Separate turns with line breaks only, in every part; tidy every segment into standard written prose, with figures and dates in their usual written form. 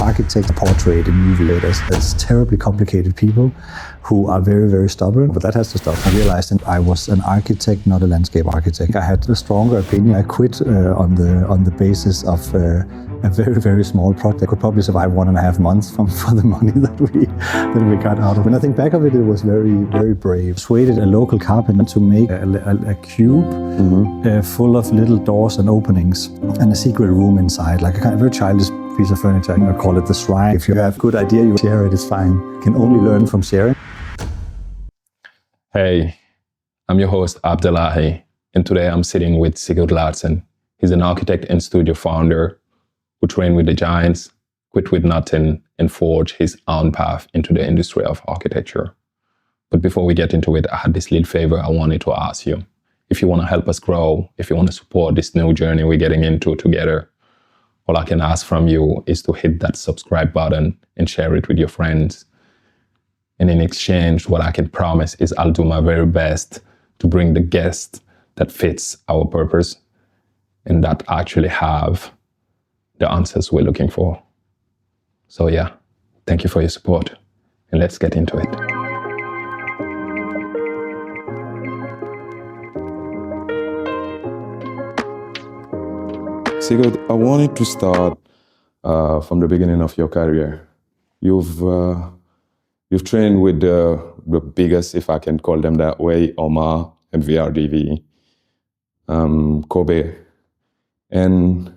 Architects portrayed in movie as terribly complicated people who are very, very stubborn, but that has to stop. I realized that I was an architect, not a landscape architect. I had a stronger opinion. I quit on the basis of a very, very small project. I could probably survive 1.5 months for the money that we got out of it. When I think back of it, it was very, very brave. Persuaded a local carpenter to make a cube full of little doors and openings and a secret room inside, like a kind of very childish piece of furniture. I call it the shrine. If you have a good idea, you share it, it's fine. You can only learn from sharing.
Hey, I'm your host, Abdullahi, and today I'm sitting with Sigurd Larsen. He's an architect and studio founder who trained with the giants, quit with nothing, and forged his own path into the industry of architecture. But before we get into it, I had this little favor I wanted to ask you. If you want to help us grow, if you want to support this new journey we're getting into together, all I can ask from you is to hit that subscribe button and share it with your friends. And in exchange, what I can promise is I'll do my very best to bring the guest that fits our purpose and that actually have the answers we're looking for. So yeah, thank you for your support, and let's get into it. Sigurd, I wanted to start from the beginning of your career. You've trained with the biggest, if I can call them that way, OMA, MVRDV, COBE. And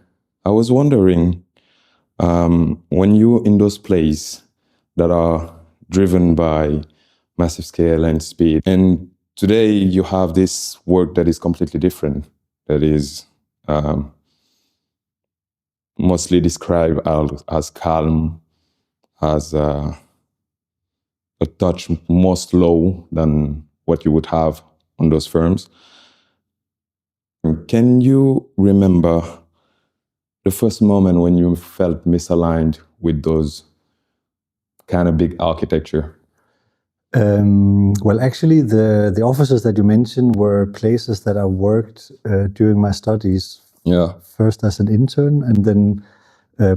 I was wondering, when you're in those places that are driven by massive scale and speed, and today you have this work that is completely different, that is mostly described as calm, as a touch more slow than what you would have on those firms. Can you remember the first moment when you felt misaligned with those kind of big architecture?
Well, actually, the offices that you mentioned were places that I worked during my studies.
Yeah.
First as an intern, and then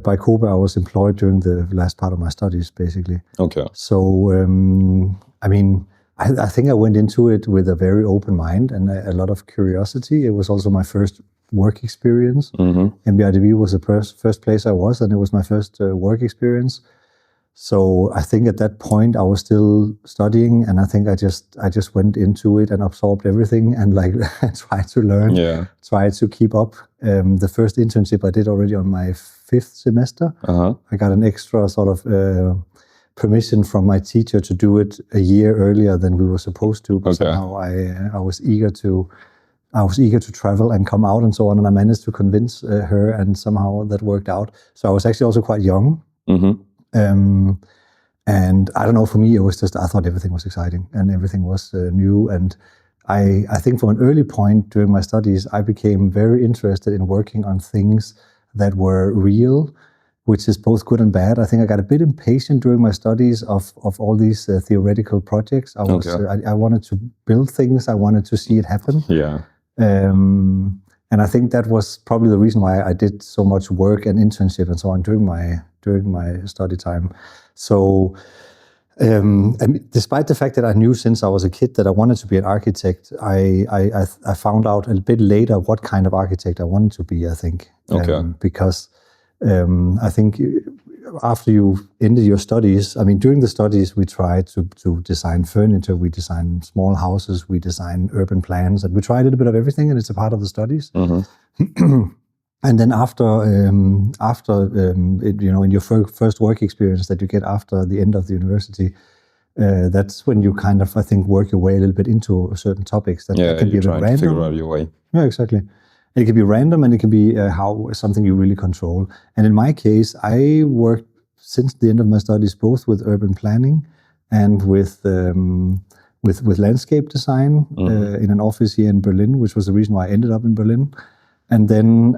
by COBE I was employed during the last part of my studies, basically.
Okay.
So, I mean, I think I went into it with a very open mind and a lot of curiosity. It was also my first work experience. MVRDV was the first place I was, and it was my first work experience. So I think at that point I was still studying, and I think I just went into it and absorbed everything and like tried to learn, tried to keep up. The first internship I did already on my 5th semester. I got an extra sort of permission from my teacher to do it a year earlier than we were supposed to. But somehow I was eager to travel and come out and so on, and I managed to convince her, and somehow that worked out. So I was actually also quite young. And I don't know, for me, it was just, I thought everything was exciting and everything was new. And I think from an early point during my studies, I became very interested in working on things that were real, which is both good and bad. I think I got a bit impatient during my studies of all these theoretical projects. I wanted to build things. I wanted to see it happen.
Yeah.
And I think that was probably the reason why I did so much work and internship and so on during my study time. So, and despite the fact that I knew since I was a kid that I wanted to be an architect, I found out a bit later what kind of architect I wanted to be, I think. Because I think after you ended your studies, I mean, during the studies, we tried to design furniture, we designed small houses, we designed urban plans, and we tried a little bit of everything, and it's a part of the studies. And then after in your first work experience that you get after the end of the university, that's when you kind of, I think, work your way a little bit into certain topics that can be a bit random.
To figure out your way.
Yeah, exactly. And it can be random, and it can be something you really control. And in my case, I worked since the end of my studies both with urban planning and with landscape design in an office here in Berlin, which was the reason why I ended up in Berlin. And then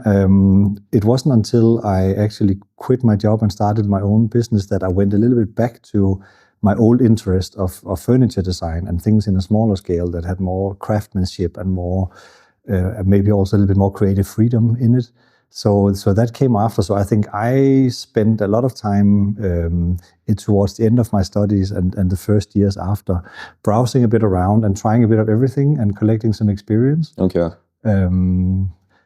it wasn't until I actually quit my job and started my own business that I went a little bit back to my old interest of furniture design and things in a smaller scale that had more craftsmanship and more maybe also a little bit more creative freedom in it. So that came after. So I think I spent a lot of time towards the end of my studies and the first years after, browsing a bit around and trying a bit of everything and collecting some experience.
Okay.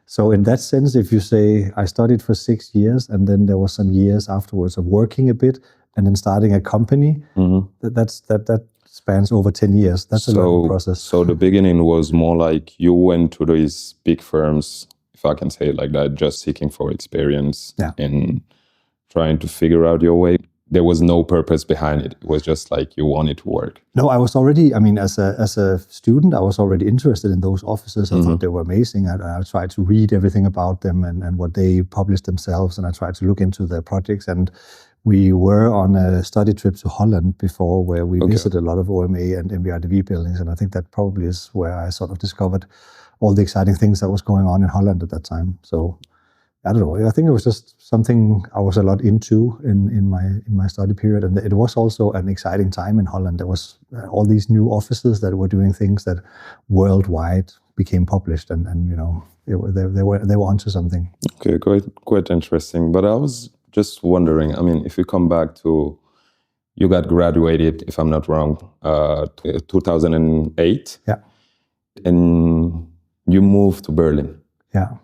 So in that sense, if you say I studied for 6 years and then there was some years afterwards of working a bit and then starting a company, that spans over 10 years. That's a long process.
So the beginning was more like you went to these big firms, if I can say it like that, just seeking for experience and trying to figure out your way. There was no purpose behind it. It was just like you wanted to work.
No, I was already, as a student, I was already interested in those offices. I thought they were amazing. I tried to read everything about them and what they published themselves, and I tried to look into their projects. And we were on a study trip to Holland before, where we visited a lot of OMA and MVRDV buildings. And I think that probably is where I sort of discovered all the exciting things that was going on in Holland at that time. So I don't know. I think it was just something I was a lot into in my study period, and it was also an exciting time in Holland. There was all these new offices that were doing things that worldwide became published, and they were onto something.
Okay, quite interesting. But I was just wondering. If you come back to, you got graduated, if I'm not wrong, 2008.
Yeah.
And you moved to Berlin.
Yeah.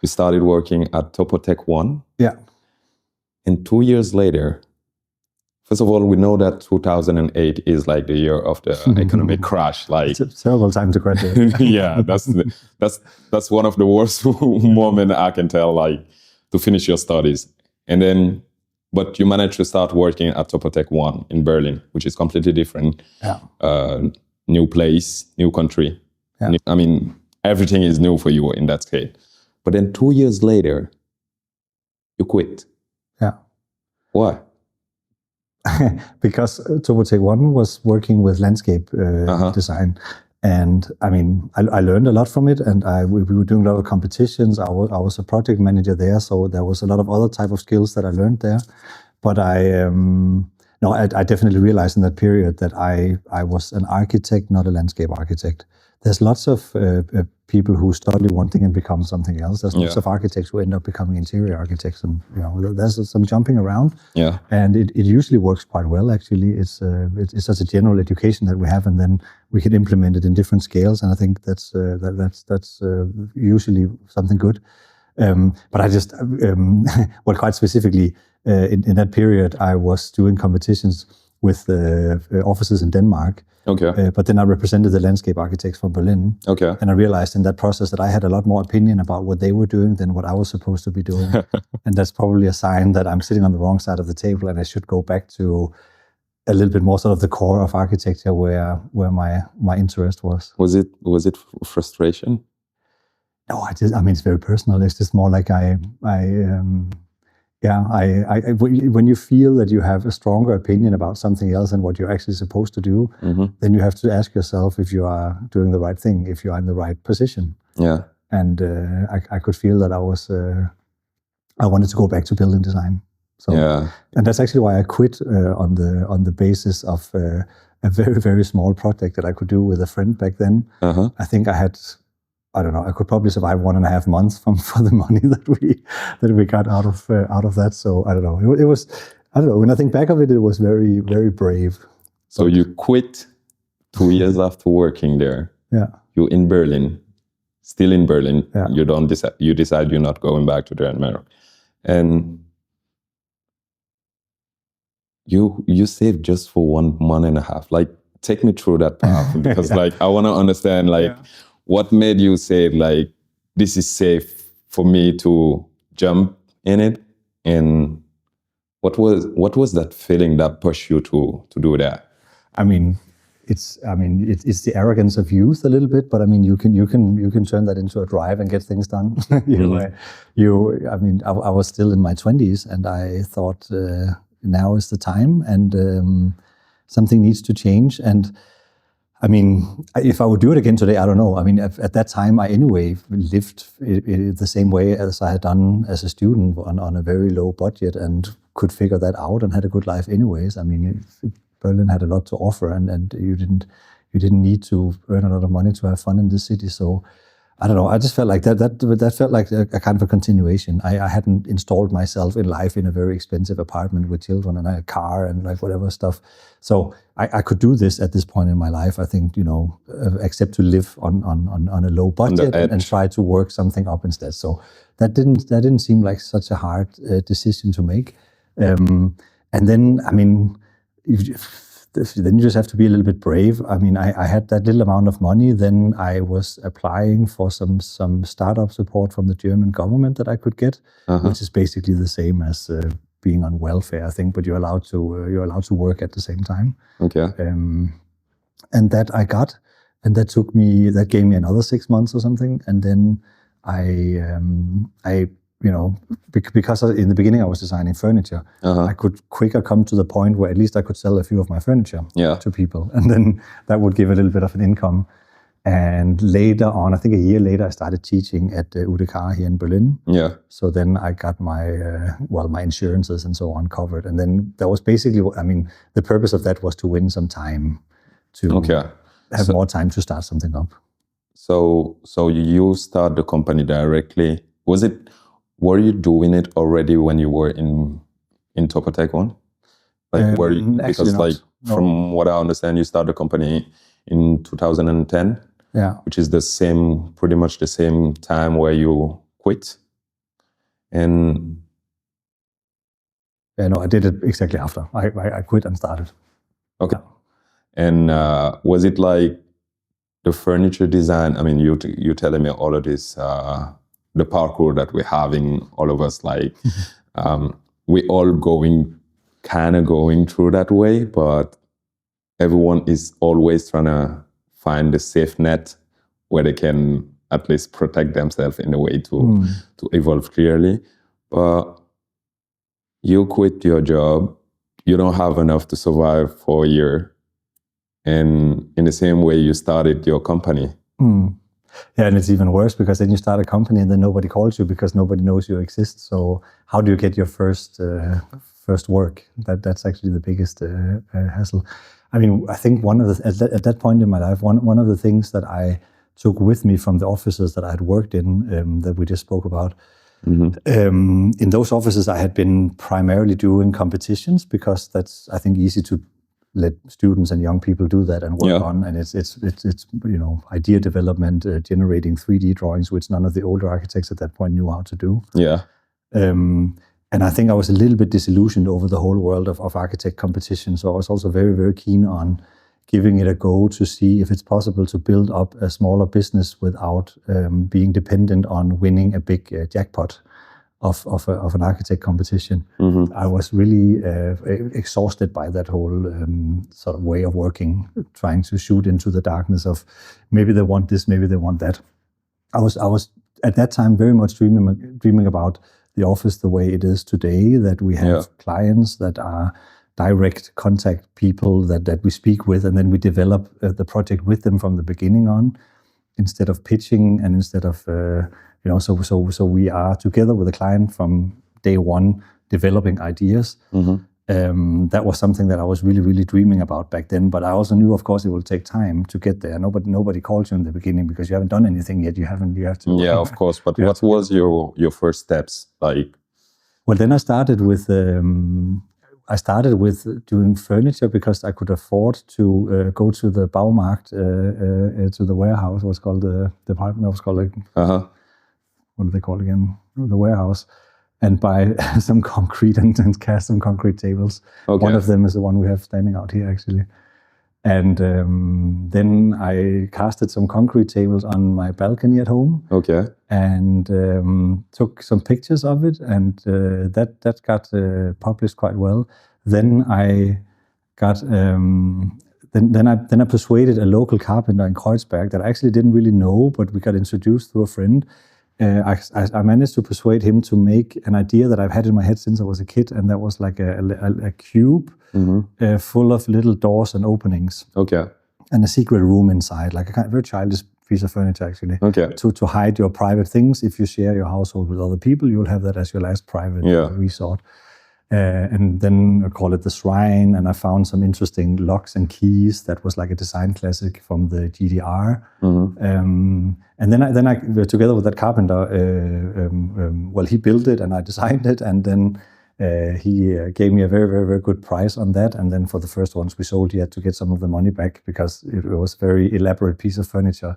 You started working at Topotech 1.
Yeah.
And 2 years later, first of all, we know that 2008 is like the year of the economic crash. Like,
it's a terrible time to graduate.
Yeah, that's one of the worst moments I can tell, like, to finish your studies. And then, but you managed to start working at Topotech 1 in Berlin, which is completely different.
Yeah.
New place, new country.
Yeah.
Everything is new for you in that scale. But then 2 years later, you quit.
Yeah.
Why?
Because Topotech 1 was working with landscape design. And I learned a lot from it, and we were doing a lot of competitions. I was a project manager there, so there was a lot of other type of skills that I learned there. But I definitely realized in that period that I was an architect, not a landscape architect. There's lots of people who study one thing and become something else. There's lots of architects who end up becoming interior architects, and there's some jumping around. Yeah, and it usually works quite well. Actually, it's such a general education that we have, and then we can implement it in different scales. And I think that's usually something good. But I just quite specifically in that period, I was doing competitions with offices in Denmark. Okay. But then I represented the landscape architects from Berlin. Okay. And I realized in that process that I had a lot more opinion about what they were doing than what I was supposed to be doing. And that's probably a sign that I'm sitting on the wrong side of the table, and I should go back to a little bit more sort of the core of architecture where my interest was. Was it frustration? No, it's very personal. It's just more like when you feel that you have a stronger opinion about something else than what you're actually supposed to do, then you have to ask yourself if you are doing the right thing, if you are in the right position. Yeah. And I could feel that I wanted to go back to building design. So, and that's actually why I quit on the basis of a very, very small project that I could do with a friend back then. I think I could probably survive 1.5 months for the money that we got out of that. So I don't know. It was, when I think back of it, it was very, very brave. So you quit 2 years after working there. Yeah. You're in Berlin, still in Berlin. Yeah. You decide you're not going back to Denmark, and you saved just for 1.5 months. Like, take me through that path, because I want to understand what made you say, like, this is safe for me to jump in it? And what was that feeling that pushed you to do that? It's the arrogance of youth a little bit, but you can turn that into a drive and get things done. I was still in my 20s, and I thought now is the time, and something needs to change. And if I would do it again today, I don't know. At that time, I anyway lived the same way as I had done as a student on a very low budget, and could figure that out and had a good life anyways. Berlin had a lot to offer, and you didn't need to earn a lot of money to have fun in this city. So I don't know. I just felt like that felt like a kind of a continuation. I hadn't installed myself in life in a very expensive apartment with children and a car and like whatever stuff. So I could do this at this point in my life. I think, except to live on a low budget and try to work something up instead. So that didn't seem like such a hard decision to make. And then, I mean, then you just have to be a little bit brave. I mean, I had that little amount of money. Then I was applying for some startup support from the German government that I could get, which is basically the same as being on welfare, I think. But you're allowed to work at the same time.
Okay.
And that I got, and that gave me another 6 months or something. And then I because in the beginning I was designing furniture, I could quicker come to the point where at least I could sell a few of my furniture to people. And then that would give a little bit of an income. And later on, I think a year later, I started teaching at UDK here in Berlin.
Yeah.
So then I got my insurances and so on covered. And then that was basically, the purpose of that was to win some time to have more time to start something up.
So you start the company directly. Were you doing it already when you were in Topatech One? From what I understand, you started the company in 2010.
Yeah.
Which is pretty much the same time where you quit. And
I did it exactly after. I quit and started.
Okay. Yeah. And was it like the furniture design? I mean, you telling me all of this, the parkour that we're having, all of us, like, we all going through that way, but everyone is always trying to find the safe net where they can at least protect themselves in a way to evolve clearly. But you quit your job, you don't have enough to survive for a year. And in the same way, you started your company.
Yeah, and it's even worse because then you start a company and then nobody calls you because nobody knows you exist. So how do you get your first work? That's actually the biggest hassle. I mean, I think at that point in my life, one of the things that I took with me from the offices that I had worked in, that we just spoke about, in those offices I had been primarily doing competitions because that's, I think, easy to let students and young people do that and work on, and it's idea development, generating 3D drawings, which none of the older architects at that point knew how to do.
Yeah.
And I think I was a little bit disillusioned over the whole world of architect competition. So I was also very, very keen on giving it a go to see if it's possible to build up a smaller business without being dependent on winning a big jackpot of an architect competition. I was really exhausted by that whole sort of way of working, trying to shoot into the darkness of maybe they want this, maybe they want that. I was at that time very much dreaming about the office the way it is today, that we have clients that are direct contact people that we speak with, and then we develop the project with them from the beginning on, instead of pitching and instead of so we are together with the client from day one developing ideas. That was something that I was really, really dreaming about back then. But I also knew, of course, it will take time to get there. Nobody calls you in the beginning because you haven't done anything yet. You have to.
Yeah, of course. But what was your first steps like?
Well, then I started with doing furniture because I could afford to go to the Baumarkt, to the warehouse. What's called the department? Was called what do they call it again? The warehouse. And buy some concrete and cast some concrete tables. Okay. One of them is the one we have standing out here, actually. And then I casted some concrete tables on my balcony at home.
Okay.
And took some pictures of it, and that got published quite well. Then I got then I persuaded a local carpenter in Kreuzberg that I actually didn't really know, but we got introduced through a friend. I managed to persuade him to make an idea that I've had in my head since I was a kid, and that was like a cube full of little doors and openings.
Okay.
And a secret room inside, like a kind of very childish piece of furniture, actually.
Okay.
To hide your private things. If you share your household with other people, you'll have that as your last private resort. And then I call it the Shrine, and I found some interesting locks and keys. That was like a design classic from the GDR. And then I together with that carpenter, he built it and I designed it, and then he gave me a very, very, very good price on that. And then for the first ones we sold, he had to get some of the money back because it was a very elaborate piece of furniture.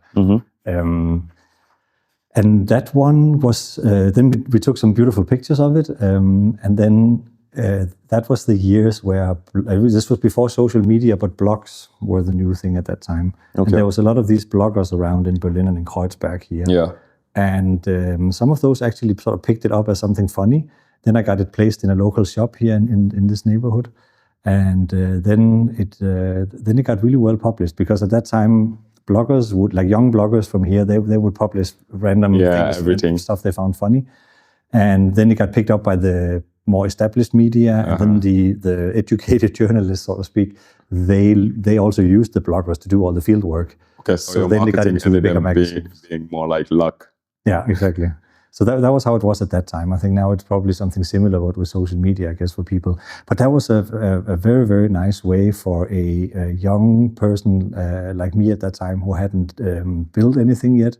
And that one was, then we took some beautiful pictures of it. And then that was the years where, this was before social media, but blogs were the new thing at that time. And there was a lot of these bloggers around in Berlin and in Kreuzberg here.
Yeah.
And some of those actually sort of picked it up as something funny. Then I got it placed in a local shop here in this neighborhood. And then it got really well published, because at that time, bloggers would, like young bloggers from here, they would publish random things,
everything,
stuff they found funny. And then it got picked up by the more established media, and then the educated journalists, so to speak, they also used the bloggers to do all the field work.
Okay, so then they got into the bigger magazines. Being more like luck.
Yeah, exactly. So that was how it was at that time. I think now it's probably something similar with social media, I guess, for people. But that was a very, very nice way for a young person like me at that time, who hadn't built anything yet,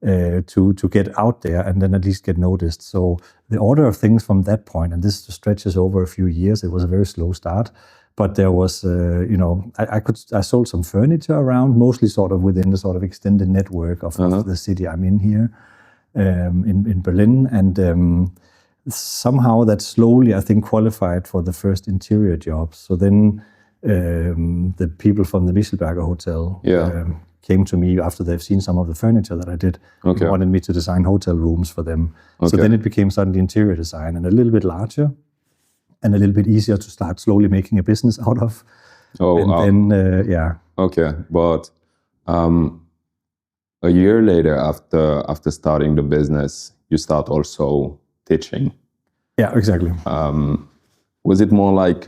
to get out there and then at least get noticed. So the order of things from that point, and this stretches over a few years, it was a very slow start. But there was, I sold some furniture around, mostly sort of within the sort of extended network of the city I'm in here. In Berlin, and somehow that slowly, I think, qualified for the first interior jobs. So then the people from the Michelberger Hotel came to me after they've seen some of the furniture that I did, and wanted me to design hotel rooms for them. So then it became suddenly interior design, and a little bit larger and a little bit easier to start slowly making a business out of.
Okay, but a year later, after starting the business, you start also teaching.
Yeah, exactly.
Was it more like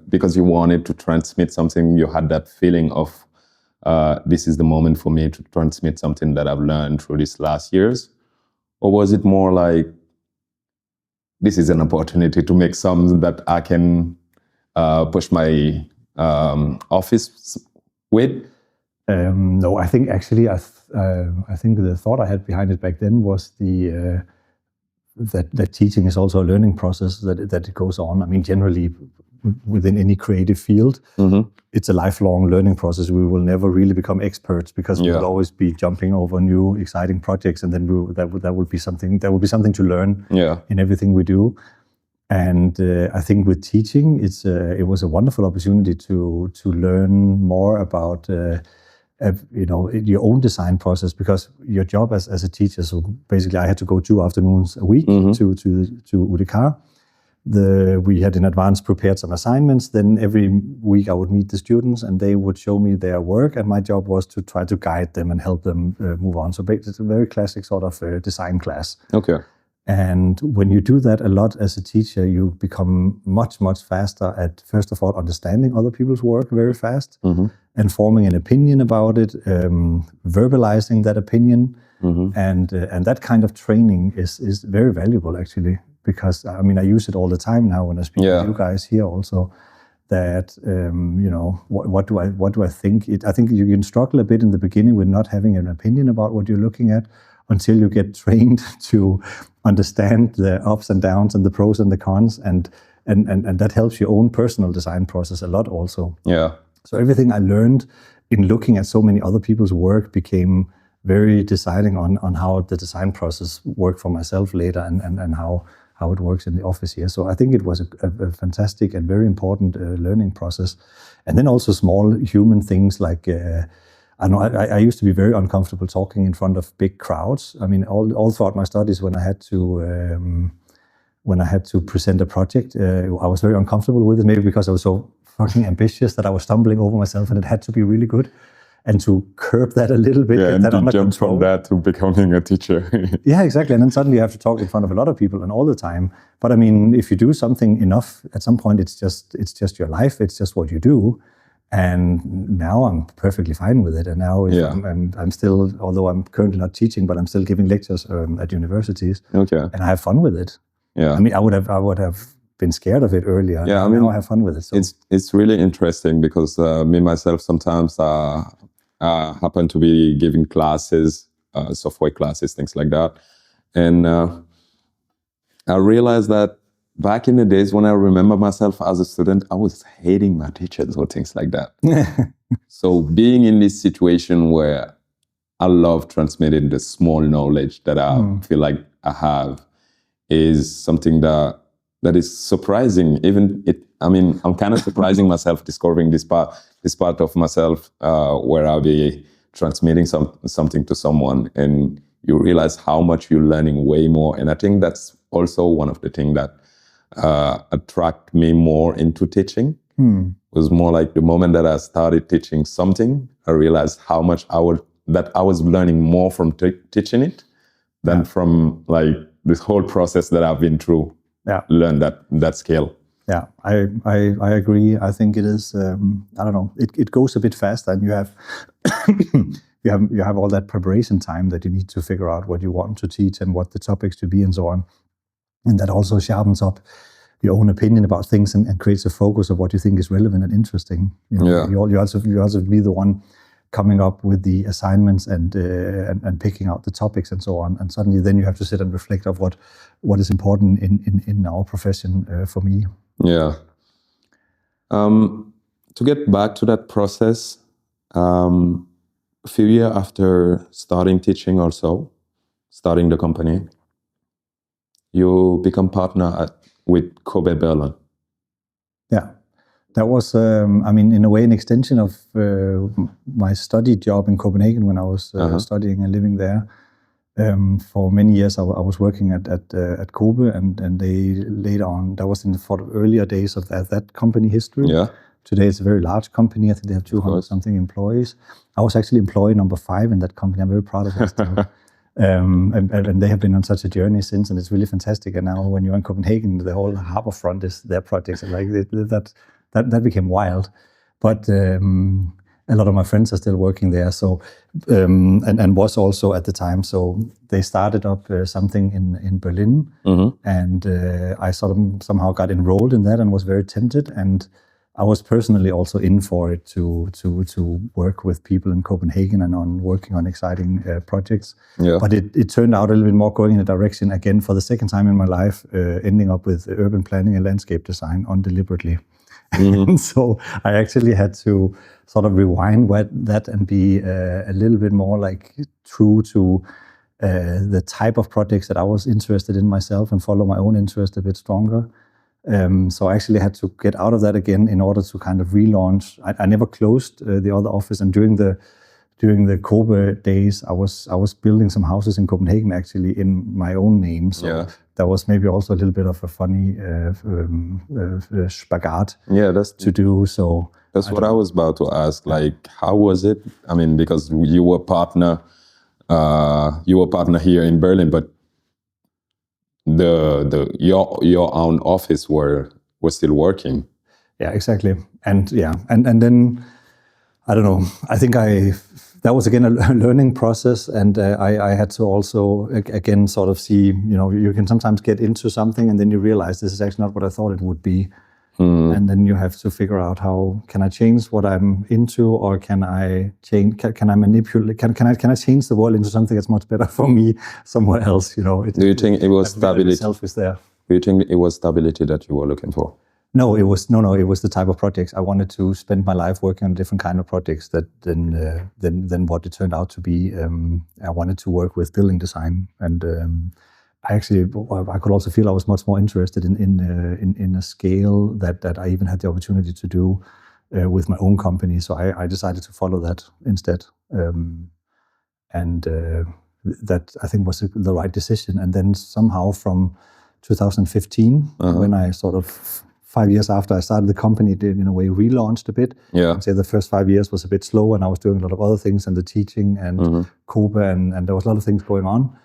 because you wanted to transmit something, you had that feeling of this is the moment for me to transmit something that I've learned through these last years? Or was it more like, this is an opportunity to make something that I can push my office with?
No, I think actually, I think the thought I had behind it back then was that teaching is also a learning process, that it goes on. I mean, generally within any creative field, it's a lifelong learning process. We will never really become experts, because we will always be jumping over new exciting projects, and then that will be something to learn in everything we do. And I think with teaching, it was a wonderful opportunity to learn more about your own design process, because your job as a teacher, so basically I had to go 2 afternoons a week to UDK. We had in advance prepared some assignments. Then every week I would meet the students and they would show me their work, and my job was to try to guide them and help them move on. So it's a very classic sort of design class.
Okay.
And when you do that a lot as a teacher, you become much, much faster at, first of all, understanding other people's work very fast, and forming an opinion about it, verbalizing that opinion. And that kind of training is very valuable, actually, because, I mean, I use it all the time now when I speak to you guys here also, that, what do I think? I think you can struggle a bit in the beginning with not having an opinion about what you're looking at, until you get trained to understand the ups and downs and the pros and the cons, and that helps your own personal design process a lot also. Yeah. So everything I learned in looking at so many other people's work became very deciding on how the design process worked for myself later, and how it works in the office here. So I think it was a fantastic and very important learning process. And then also small human things like, I know I used to be very uncomfortable talking in front of big crowds. I mean, all throughout my studies, when I had to present a project, I was very uncomfortable with it. Maybe because I was so fucking ambitious that I was stumbling over myself, and it had to be really good. And to curb that a little bit, get that under control. Jump from that
to becoming a teacher.
Yeah, exactly. And then suddenly you have to talk in front of a lot of people and all the time. But I mean, if you do something enough, at some point it's just your life. It's just what you do. And now I'm perfectly fine with it. And now I'm still, although I'm currently not teaching, but I'm still giving lectures at universities. Okay. And I have fun with it.
Yeah.
I mean, I would have been scared of it earlier.
Yeah,
now I have fun with it. So.
It's really interesting because me myself sometimes happen to be giving classes, software classes, things like that, and I realized that back in the days when I remember myself as a student, I was hating my teachers or things like that. So being in this situation where I love transmitting the small knowledge that I feel like I have is something that is surprising. I'm kind of surprising myself discovering this part of myself where I'll be transmitting something to someone and you realize how much you're learning way more. And I think that's also one of the things that attract me more into teaching. It was more like the moment that I started teaching something, I realized how much I was learning more from teaching it than from like this whole process that I've been through. Learn that skill.
Yeah, I agree. I think it is. I don't know. It goes a bit faster, and you have you have all that preparation time that you need to figure out what you want to teach and what the topics to be and so on, and that also sharpens up your own opinion about things and creates a focus of what you think is relevant and interesting. You also be the one coming up with the assignments and picking out the topics and so on. And suddenly then you have to sit and reflect of what is important in our profession for me.
Yeah. To get back to that process, a few years after starting teaching also, starting the company, you become partner with COBE Berlin.
Yeah. That was, in a way, an extension of my study job in Copenhagen when I was studying and living there. For many years, I was working at COBE, and they later on, that was in the earlier days of that company history.
Yeah.
Today, it's a very large company. I think they have 200-something employees. I was actually employee number 5 in that company. I'm very proud of that. And they have been on such a journey since, and it's really fantastic. And now, when you're in Copenhagen, the whole harbor front is their projects. Like that became wild, but a lot of my friends are still working there. So and was also at the time. So they started up something in Berlin, and I sort of somehow got enrolled in that and was very tempted. And I was personally also in for it to work with people in Copenhagen and on working on exciting projects.
Yeah.
But it turned out a little bit more going in a direction again for the second time in my life, ending up with urban planning and landscape design undeliberately. And so I actually had to sort of rewind that and be a little bit more like true to the type of projects that I was interested in myself and follow my own interest a bit stronger. So I actually had to get out of that again in order to kind of relaunch. I never closed the other office, and during the COBE days, I was building some houses in Copenhagen actually in my own name. So that was maybe also a little bit of a funny spagat to do. So
that's what I was about to ask. Like, how was it? I mean, because you were partner here in Berlin, but your own office were still working.
Yeah, exactly. And then I don't know. I think that was again a learning process, and I had to also again sort of see, you can sometimes get into something and then you realize this is actually not what I thought it would be. And then you have to figure out how can I change what I'm into, or can I change? Can I manipulate? Can I change the world into something that's much better for me somewhere else?
Do you think it was stability?
Is there.
Do you think it was stability that you were looking for?
No, it was the type of projects I wanted to spend my life working on different kind of projects than what it turned out to be. I wanted to work with building design, and I could also feel I was much more interested in a scale that I even had the opportunity to do with my own company. So I decided to follow that instead, and that I think was the right decision. And then somehow from 2015, when I sort of 5 years after I started the company, it in a way relaunched a bit.
Yeah.
I'd say the first 5 years was a bit slow, and I was doing a lot of other things and the teaching and COBE, and there was a lot of things going on.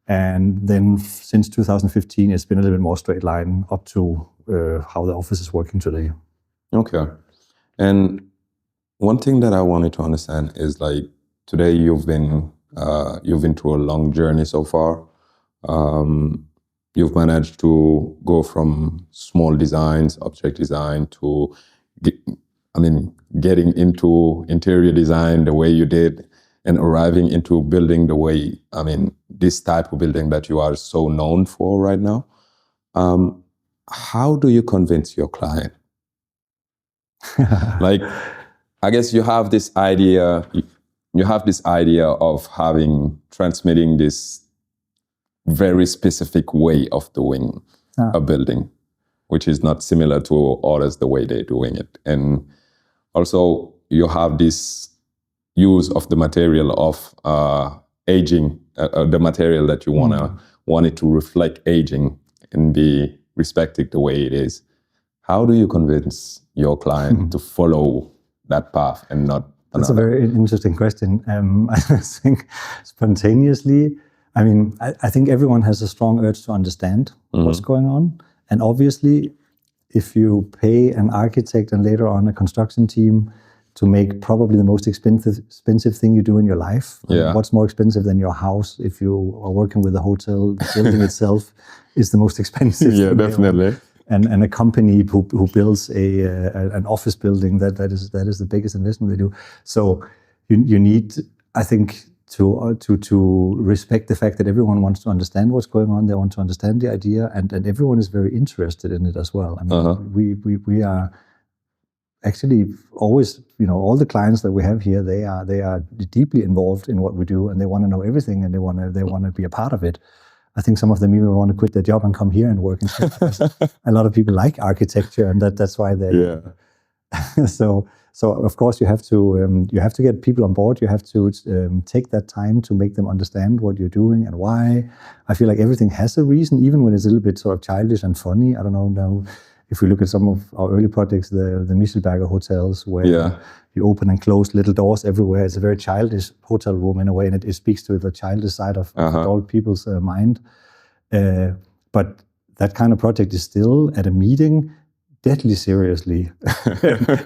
And then since 2015, it's been a little bit more straight line up to how the office is working today.
Okay. And one thing that I wanted to understand is, like, today you've been through a long journey so far. you've managed to go from small designs, object design, to getting into interior design the way you did, and arriving into building the way, this type of building that you are so known for right now. How do you convince your client? Like, I guess you have this idea of transmitting this very specific way of doing a building, which is not similar to others, the way they're doing it. And also you have this use of the material of aging, the material that you want it to reflect aging and be respected the way it is. How do you convince your client to follow that path and not another?
That's a very interesting question. I think spontaneously, I think everyone has a strong urge to understand what's going on. And obviously, if you pay an architect and later on a construction team to make probably the most expensive thing you do in your life. What's more expensive than your house? If you are working with a hotel, the building itself is the most expensive.
Yeah, definitely.
And a company who builds an office building, that is the biggest investment they do. So you need, I think, to respect the fact that everyone wants to understand what's going on. They want to understand the idea, and everyone is very interested in it as well. We are actually always, all the clients that we have here, they are deeply involved in what we do, and they want to know everything, and they want to be a part of it. I think some of them even want to quit their job and come here and work instead. A lot of people like architecture, and that's why they. Yeah. So of course you have to get people on board. You have to take that time to make them understand what you're doing and why. I feel like everything has a reason, even when it's a little bit sort of childish and funny. I don't know now. If we look at some of our early projects, the Michelberger hotels, where you open and close little doors everywhere, it's a very childish hotel room in a way, and it speaks to the childish side of old people's mind. But that kind of project is still, at a meeting, deadly seriously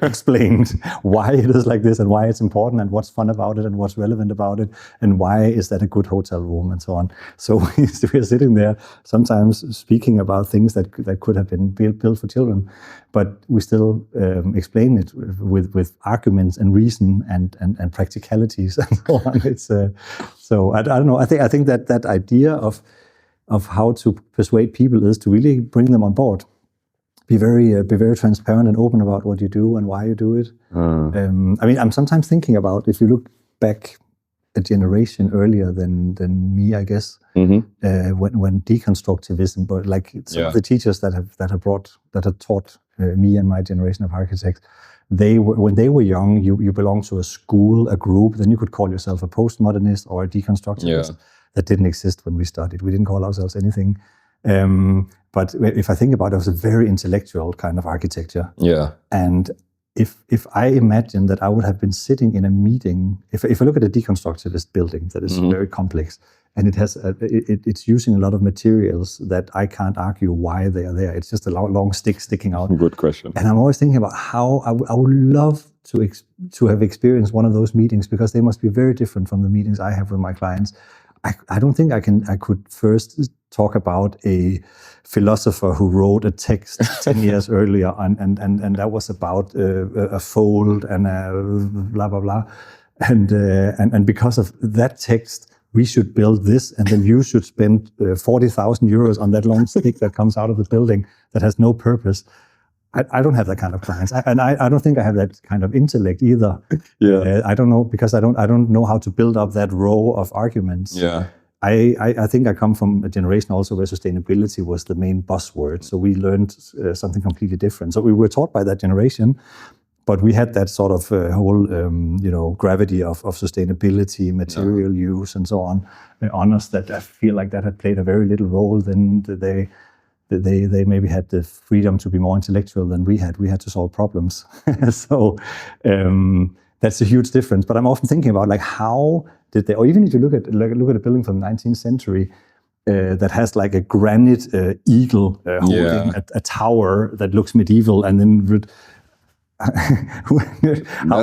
explained why it is like this and why it's important and what's fun about it and what's relevant about it and why is that a good hotel room and so on. So we're sitting there sometimes speaking about things that could have been built for children, but we still explain it with arguments and reason and practicalities and so on. It's so I don't know. I think that idea of how to persuade people is to really bring them on board. Be very transparent and open about what you do and why you do it. I'm sometimes thinking about, if you look back a generation earlier than me, I guess, when deconstructivism, but like some of the teachers that have taught me and my generation of architects, when they were young, you belonged to a school, a group, then you could call yourself a postmodernist or a deconstructivist. Yeah. That didn't exist when we studied. We didn't call ourselves anything. But if I think about it, it was a very intellectual kind of architecture. Yeah. And if I imagine that I would have been sitting in a meeting, if I look at a deconstructivist building that is very complex, and it has it's using a lot of materials that I can't argue why they are there. It's just a long stick sticking out. Good question. And I'm always thinking about how I would love to have experienced one of those meetings, because they must be very different from the meetings I have with my clients. I don't think I could first talk about a philosopher who wrote a text 10 years earlier, and that was about a fold and a blah blah blah, and because of that text, we should build this, and then you should spend 40,000 euros on that long stick that comes out of the building that has no purpose. I don't have that kind of clients, and I don't think I have that kind of intellect either. Yeah, I don't know, because I don't know how to build up that row of arguments. Yeah, I think I come from a generation also where sustainability was the main buzzword. So we learned something completely different. So we were taught by that generation, but we had that sort of whole gravity of sustainability, material use, and so on us, that I feel like that had played a very little role. Then they maybe had the freedom to be more intellectual than we had. We had to solve problems. So that's a huge difference. But I'm often thinking about, like, how did they, or even if you look at a building from the 19th century that has like a granite eagle holding a tower that looks medieval, and then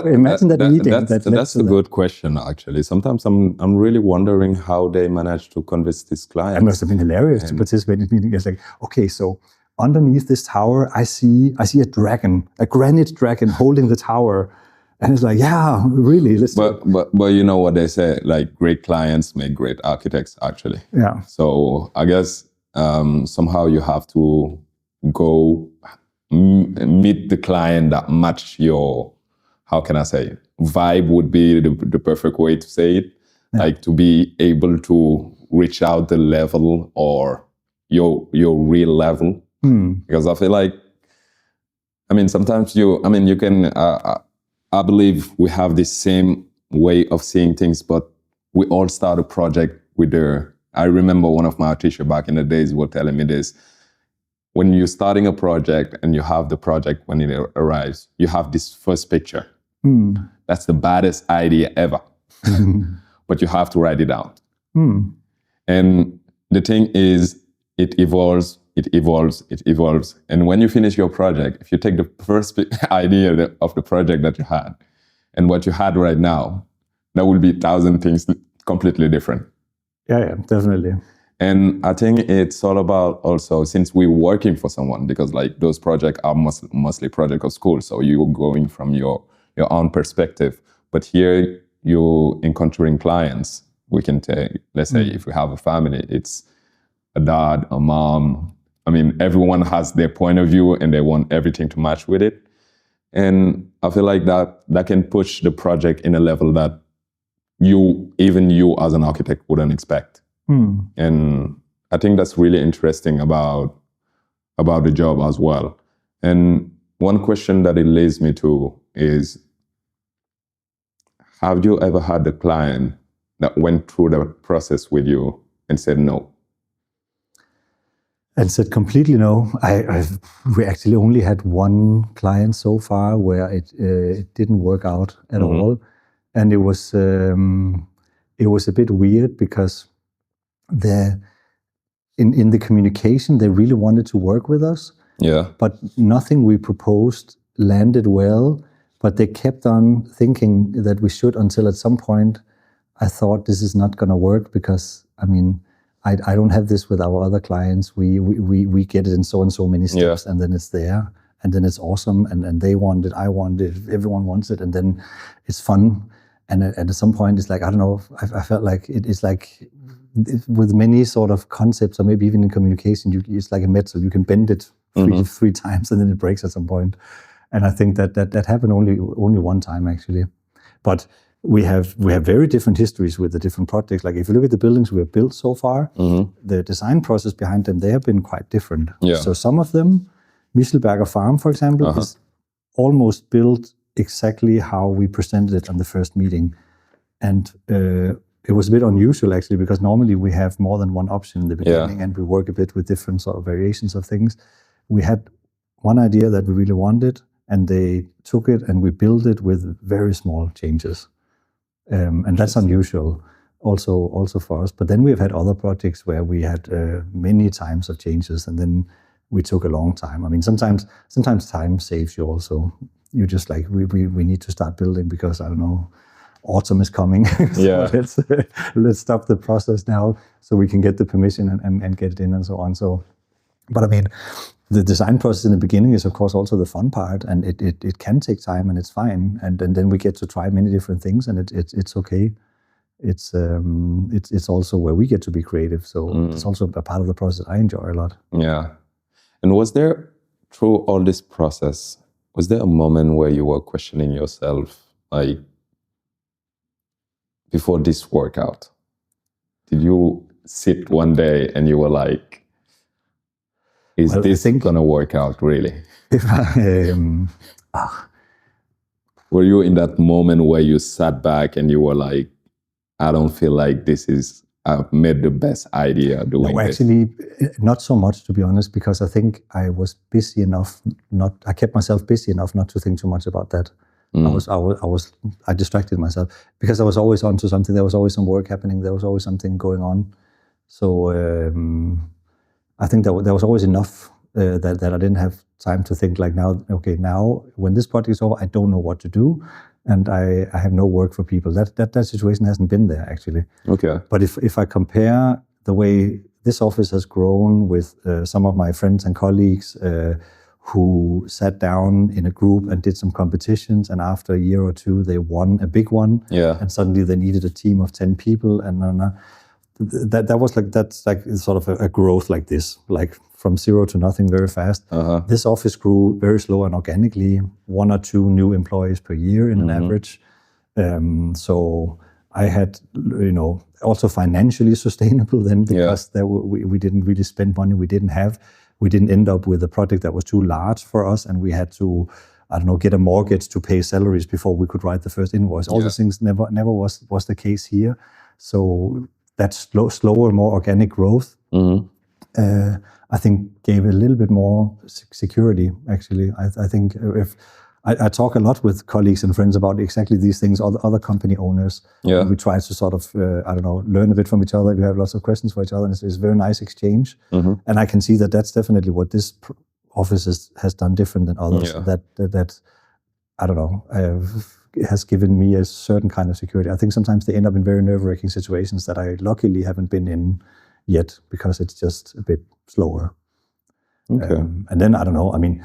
Imagine that meeting.
That's a good question, actually. Sometimes I'm really wondering how they manage to convince this client.
It must have been hilarious to participate in this meeting. It's like, okay, so underneath this tower, I see a dragon, a granite dragon holding the tower. And it's like, yeah, really.
But you know what they say, like great clients make great architects, actually.
Yeah.
So I guess somehow you have to go meet the client that match your, how can I say, vibe would be the perfect way to say it. Yeah. Like to be able to reach out the level or your real level. Because I feel like, sometimes you can, I believe we have the same way of seeing things, but we all start a project with I remember one of my teachers back in the days were telling me this. When you're starting a project and you have the project when it arrives, you have this first picture. That's the baddest idea ever. But you have to write it down. And the thing is, it evolves. And when you finish your project, if you take the first idea of the project that you had and what you had right now, there will be 1,000 things completely different.
Yeah, definitely.
And I think it's all about also, since we're working for someone, because like those projects are mostly project of school, so you're going from your own perspective. But here you're encountering clients. We can take, let's say, if we have a family, it's a dad, a mom. Everyone has their point of view and they want everything to match with it. And I feel like that can push the project in a level that even you as an architect wouldn't expect. And I think that's really interesting about the job as well. And one question that it leads me to is, have you ever had a client that went through the process with you and said no?
And said completely no. We actually only had one client so far where it didn't work out at all, and it was a bit weird because in the communication they really wanted to work with us.
Yeah.
But nothing we proposed landed well. But they kept on thinking that we should, until at some point I thought this is not going to work because I don't have this with our other clients. We get it in so and so many steps, and then it's there, and then it's awesome, and they want it, I want it, everyone wants it, and then it's fun. And at some point, it's like, I don't know, I felt like it's like with many sort of concepts, or maybe even in communication, it's like a metal. You can bend it three times, and then it breaks at some point. And I think that happened only one time actually, but. We have very different histories with the different projects. Like if you look at the buildings we have built so far, the design process behind them, they have been quite different.
Yeah.
So some of them, Michelberger Farm, for example, is almost built exactly how we presented it on the first meeting. And it was a bit unusual actually, because normally we have more than one option in the beginning and we work a bit with different sort of variations of things. We had one idea that we really wanted, and they took it and we built it with very small changes. And that's unusual also for us. But then we've had other projects where we had many times of changes, and then we took a long time. Sometimes time saves you also. You just like, we need to start building because, I don't know, autumn is coming. So let's stop the process now so we can get the permission and get it in and so on. So, but the design process in the beginning is, of course, also the fun part, and it can take time, and it's fine. And then we get to try many different things, and it's okay. It's also where we get to be creative. So it's also a part of the process I enjoy a lot.
Yeah. And was there, through all this process, was there a moment where you were questioning yourself, like, before this workout? Did you sit one day and you were like, is this going to work out, really? Were you in that moment where you sat back and you were like, I don't feel like I've made the best idea doing this?
Actually, not so much, to be honest, because I think I was busy enough, I kept myself busy enough not to think too much about that. I distracted myself because I was always onto something. There was always some work happening. There was always something going on. So I think that there was always enough that I didn't have time to think like now, okay, now when this project is over, I don't know what to do, and I have no work for people. That situation hasn't been there actually.
Okay.
But if I compare the way this office has grown with some of my friends and colleagues who sat down in a group and did some competitions, and after a year or two they won a big one, and suddenly they needed a team of 10 people, and that's like sort of a growth like this, like from zero to nothing very fast. This office grew very slow and organically, 1 or 2 new employees per year in an average. So I had, also financially sustainable then, because we didn't really spend money we didn't have. We didn't end up with a project that was too large for us, and we had to, get a mortgage to pay salaries before we could write the first invoice. All these things never was the case here. So that slower, more organic growth, I think gave a little bit more security, actually. I think if I talk a lot with colleagues and friends about exactly these things, other company owners. We try to sort of, learn a bit from each other. We have lots of questions for each other, and it's a very nice exchange. And I can see that that's definitely what this office has done different than others. That I don't know, has given me a certain kind of security. I think sometimes they end up in very nerve-wracking situations that I luckily haven't been in yet, because it's just a bit slower. And then, I don't know, I mean,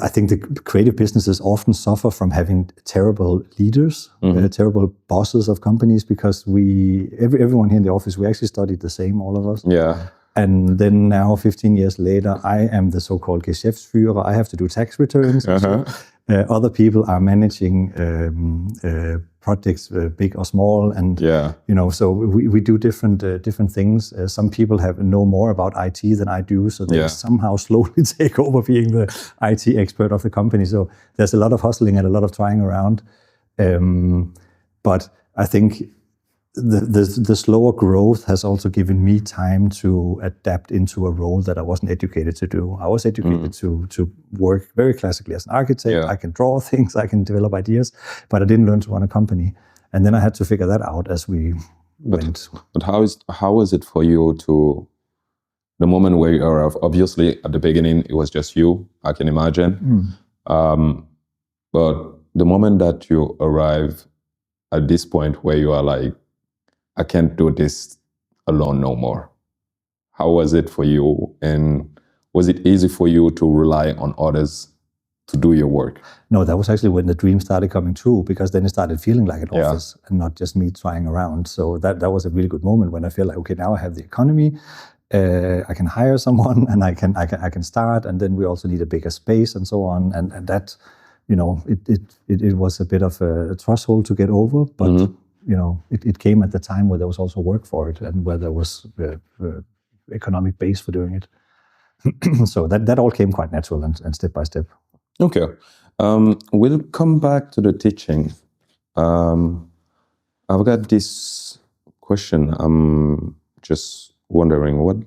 I think the creative businesses often suffer from having terrible leaders, terrible bosses of companies, because everyone here in the office, we actually studied the same, all of us. And then now, 15 years later, I am the so-called Geschäftsführer. I have to do tax returns. Other people are managing projects, big or small, and so we do different things. Some people know more about IT than I do, so they somehow slowly take over being the IT expert of the company. So there's a lot of hustling and a lot of trying around. But I think the slower growth has also given me time to adapt into a role that I wasn't educated to do. I was educated to work very classically as an architect. I can draw things, I can develop ideas, but I didn't learn to run a company. And then I had to figure that out as we went.
But how was it for you to, the moment where you arrived? Obviously, at the beginning, it was just you, I can imagine. But the moment that you arrive at this point where you are like, I can't do this alone no more. How was it for you? And was it easy for you to rely on others to do your work?
No, that was actually when the dream started coming true, because then it started feeling like an office and not just me trying around. So that was a really good moment when I feel like, okay, now I have the economy, I can hire someone, and I can start, and then we also need a bigger space and so on. And that, it was a bit of a threshold to get over, but it came at the time where there was also work for it, and where there was economic base for doing it. So that all came quite natural and step by step.
Okay. We'll come back to the teaching. I've got this question. I'm just wondering, what,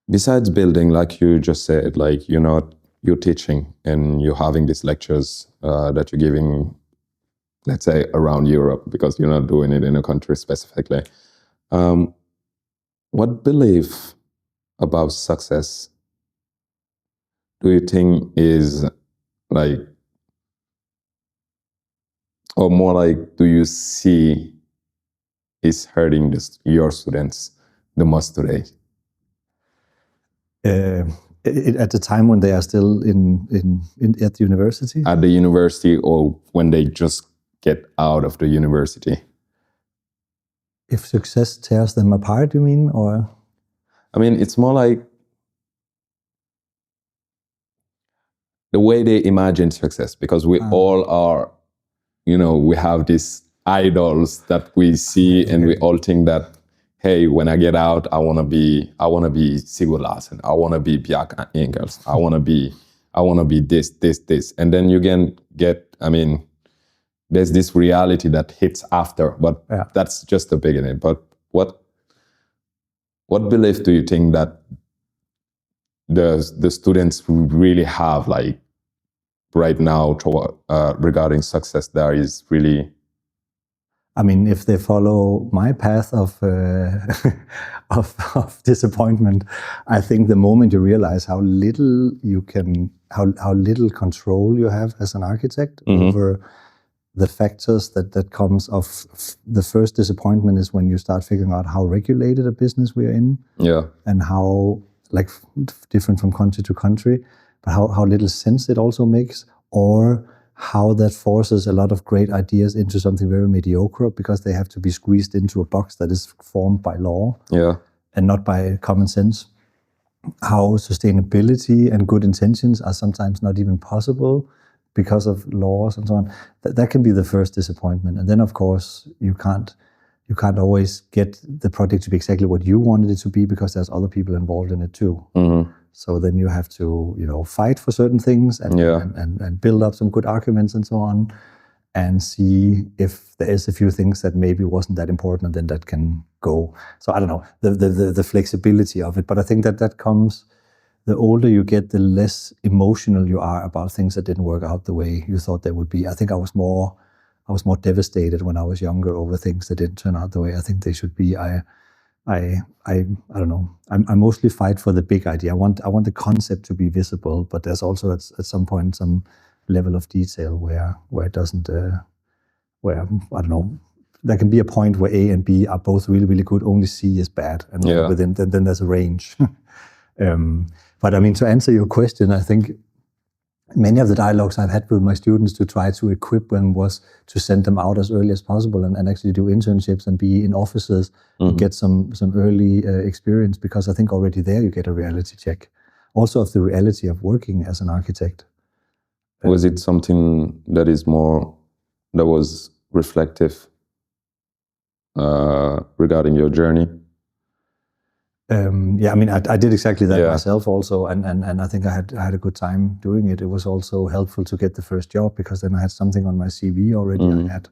besides building, like you just said, like you're teaching and you're having these lectures that you're giving, let's say, around Europe, because you're not doing it in a country specifically. What belief about success do you think is like, or more like, do you see is hurting your students the most today?
At the time when they are still at the university?
At the university, or when they just get out of the university?
If success tears them apart, you mean? Or
I mean, it's more like the way they imagine success, because we all are, we have these idols that we see, and we all think that, hey, when I get out, I want to be Sigurd Larsen, I want to be Bjarke Ingels, I want to be this, and then you can get, I mean, there's this reality that hits after, but that's just the beginning. But what belief do you think that the students really have, like, right now regarding success that is really...
I mean, if they follow my path of of disappointment, I think the moment you realize how little you can, how little control you have as an architect over the factors that comes of the first disappointment is when you start figuring out how regulated a business we are in, and how like different from country to country, but how little sense it also makes, or how that forces a lot of great ideas into something very mediocre because they have to be squeezed into a box that is formed by law and not by common sense. How sustainability and good intentions are sometimes not even possible because of laws and so on. That can be the first disappointment. And then, of course, you can't always get the project to be exactly what you wanted it to be because there's other people involved in it too. So then you have to, fight for certain things and build up some good arguments and so on, and see if there is a few things that maybe wasn't that important, and then that can go. So I don't know, the flexibility of it. But I think that comes, the older you get, the less emotional you are about things that didn't work out the way you thought they would be. I think I was more devastated when I was younger over things that didn't turn out the way I think they should be. I don't know. I mostly fight for the big idea. I want the concept to be visible, but there's also at some point some level of detail where it doesn't. Where I don't know. There can be a point where A and B are both really, really good. Only C is bad, and within then there's a range. But I mean, to answer your question, I think many of the dialogues I've had with my students to try to equip them was to send them out as early as possible and actually do internships and be in offices and get some early experience, because I think already there you get a reality check. Also of the reality of working as an architect.
Was it something that was reflective regarding your journey?
I mean, I did exactly that myself also, and I think I had a good time doing it. It was also helpful to get the first job, because then I had something on my CV already. I had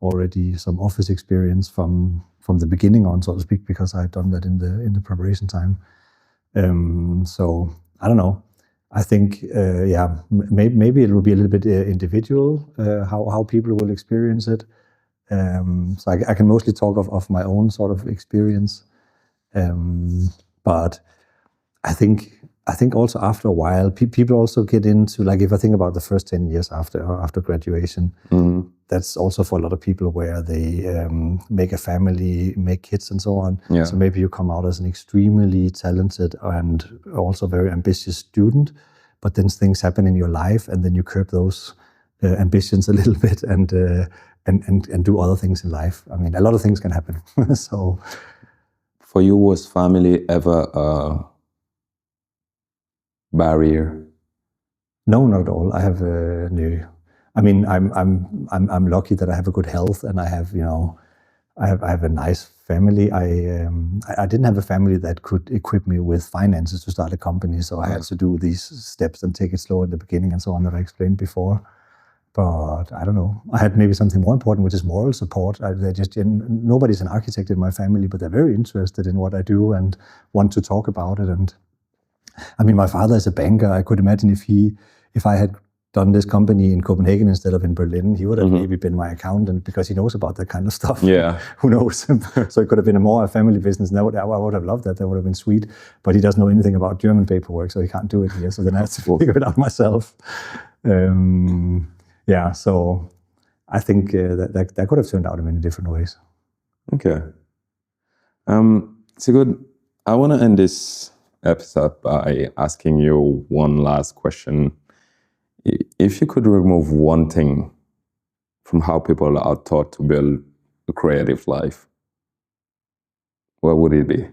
already some office experience from the beginning on, so to speak, because I had done that in the preparation time. So I don't know. I think maybe it will be a little bit individual how people will experience it. So I can mostly talk of my own sort of experience. But I think also after a while, people also get into, like, if I think about the first 10 years after graduation, that's also for a lot of people where they make a family, make kids and so on. So maybe you come out as an extremely talented and also very ambitious student, but then things happen in your life and then you curb those ambitions a little bit and do other things in life. I mean, a lot of things can happen. So.
For you, was family ever a barrier?
No, not at all. I have no. I mean, I'm lucky that I have a good health, and I have I have a nice family. I didn't have a family that could equip me with finances to start a company, so I had to do these steps and take it slow in the beginning and so on that I explained before. But I don't know. I had maybe something more important, which is moral support. Nobody's an architect in my family, but they're very interested in what I do and want to talk about it. And I mean, my father is a banker. I could imagine if I had done this company in Copenhagen instead of in Berlin, he would have maybe been my accountant, because he knows about that kind of stuff.
Yeah.
Who knows? So it could have been a family business. And I would have loved that. That would have been sweet. But he doesn't know anything about German paperwork, so he can't do it here. So then I have to figure it out myself. So I think that could have turned out in many different ways.
Okay. Sigurd, I want to end this episode by asking you one last question. If you could remove one thing from how people are taught to build a creative life, what would it be?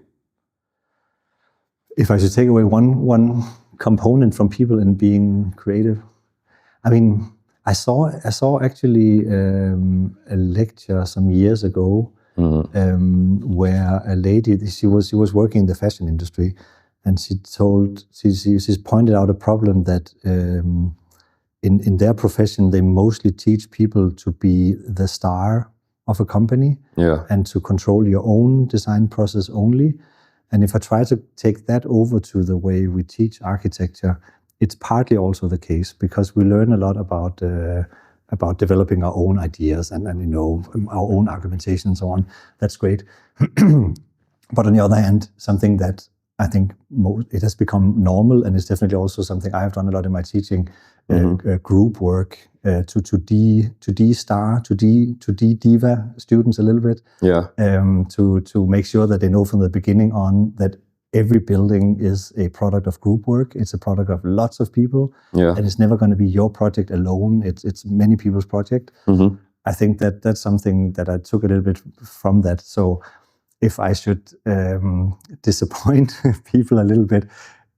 If I should take away one component from people in being creative, I mean, I saw actually a lecture some years ago where a lady, she was working in the fashion industry, and she pointed out a problem that in their profession they mostly teach people to be the star of a company and to control your own design process only. And if I try to take that over to the way we teach architecture, it's partly also the case, because we learn a lot about about developing our own ideas and our own argumentation and so on. That's great. But on the other hand, something that I think it has become normal, and it's definitely also something I've done a lot in my teaching, group work, to de-diva students a little bit.
Yeah.
To make sure that they know from the beginning on that every building is a product of group work. It's a product of lots of people.
Yeah.
And it's never going to be your project alone. It's many people's project. I think that's something that I took a little bit from that. So if I should disappoint people a little bit,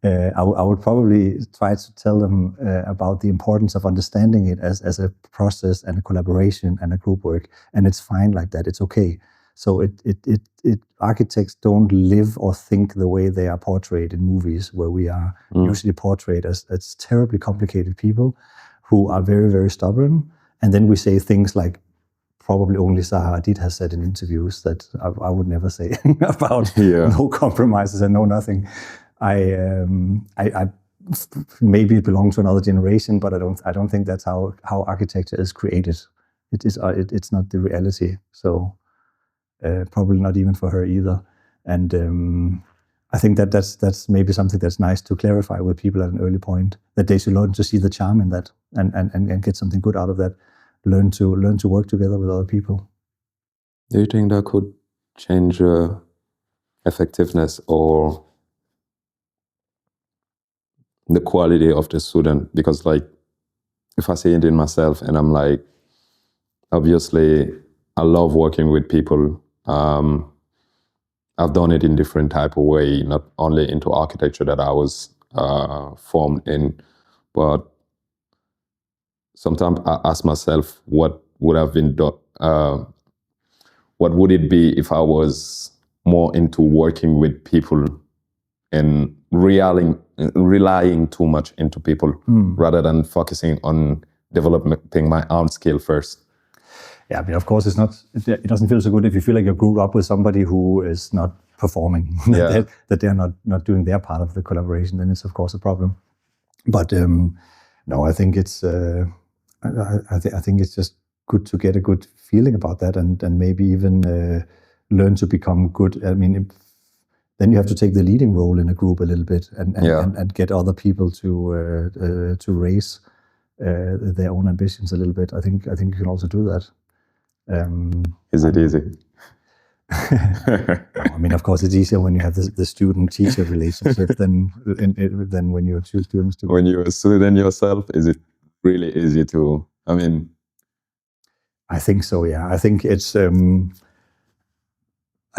I would probably try to tell them about the importance of understanding it as a process and a collaboration and a group work. And it's fine like that. It's okay. So architects don't live or think the way they are portrayed in movies, where we are usually portrayed as terribly complicated people who are very, very stubborn. And then we say things like probably only Zaha Hadid has said in interviews that I would never say about no compromises and no nothing. I maybe it belongs to another generation, but I don't think that's how architecture is created. It's not the reality. So probably not even for her either. And I think that's maybe something that's nice to clarify with people at an early point, that they should learn to see the charm in that and get something good out of that. Learn to work together with other people.
Do you think that could change effectiveness or the quality of the student? Because like, if I see it in myself and I'm like, obviously I love working with people. I've done it in different type of way, not only into architecture that I was formed in, but sometimes I ask myself, what would have been done? What would it be if I was more into working with people and relying too much into people rather than focusing on developing my own skill first?
Yeah, I mean, of course, it doesn't feel so good if you feel like you grew up with somebody who is not performing, that they're not doing their part of the collaboration. Then it's of course a problem. But no, I think it's I think it's just good to get a good feeling about that, and maybe even learn to become good. I mean, then you have to take the leading role in a group a little bit, and get other people to raise their own ambitions a little bit. I think you can also do that.
Is it easy?
I mean, of course, it's easier when you have the student-teacher relationship than when you have two students.
When you're a student yourself, is it really easy to? I mean,
I think so. Yeah, I think it's. I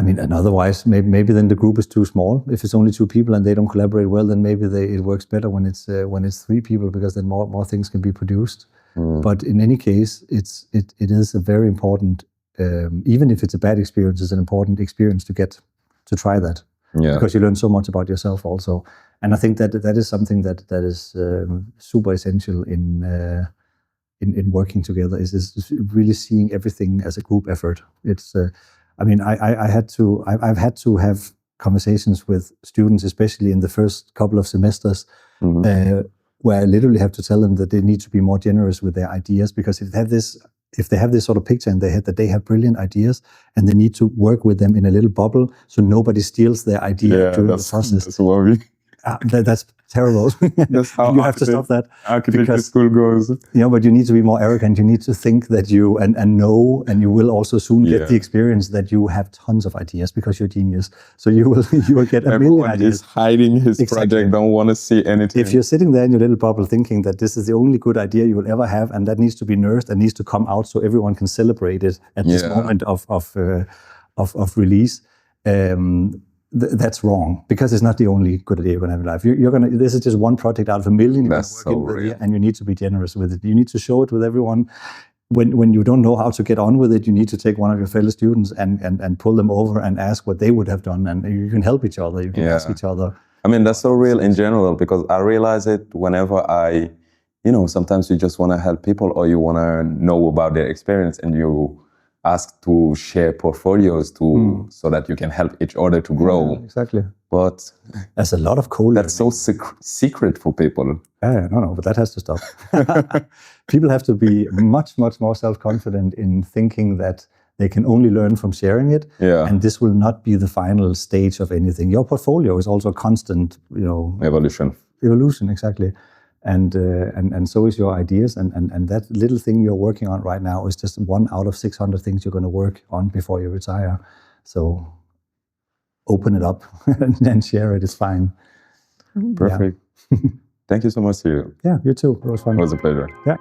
mean, and otherwise, maybe then the group is too small. If it's only two people and they don't collaborate well, then maybe it works better when it's three people, because then more things can be produced. But in any case, it is a very important. Even if it's a bad experience, it's an important experience to get to try that, because you learn so much about yourself also. And I think that is something that is super essential in working together. Is really seeing everything as a group effort. It's. I mean, I've had to have conversations with students, especially in the first couple of semesters, where I literally have to tell them that they need to be more generous with their ideas, because if they have this sort of picture in their head that they have brilliant ideas and they need to work with them in a little bubble so nobody steals their idea during the process.
That's what
that's terrible.
That's how
you have to stop that.
Architecture school goes.
But you need to be more arrogant. You need to think that you and know, and you will also soon get the experience that you have tons of ideas because you're a genius. So you will get a million ideas.
Everyone is hiding his project, don't want to see anything.
If you're sitting there in your little bubble thinking that this is the only good idea you will ever have, and that needs to be nursed and needs to come out so everyone can celebrate it at this moment of release, that's wrong, because it's not the only good idea you're going to have in life. This is just one project out of a million.
That's so real.
And you need to be generous with it. You need to show it with everyone. When you don't know how to get on with it, you need to take one of your fellow students and pull them over and ask what they would have done. And you can help each other. You can ask each other.
I mean, that's so real in general, because I realize it whenever sometimes you just want to help people, or you want to know about their experience, and you asked to share portfolios so that you can help each other to grow.
Yeah, exactly.
But
there's a lot of co-learning.
That's so secret for people.
No, but that has to stop. People have to be much, much more self-confident in thinking that they can only learn from sharing it, and this will not be the final stage of anything. Your portfolio is also constant, evolution, exactly. And so is your ideas, and that little thing you're working on right now is just 1 out of 600 things you're going to work on before you retire. So open it up and share it. It's fine.
Perfect. Thank you so much, Sigurd.
Yeah, you too. It was fun.
It was a pleasure.
Yeah.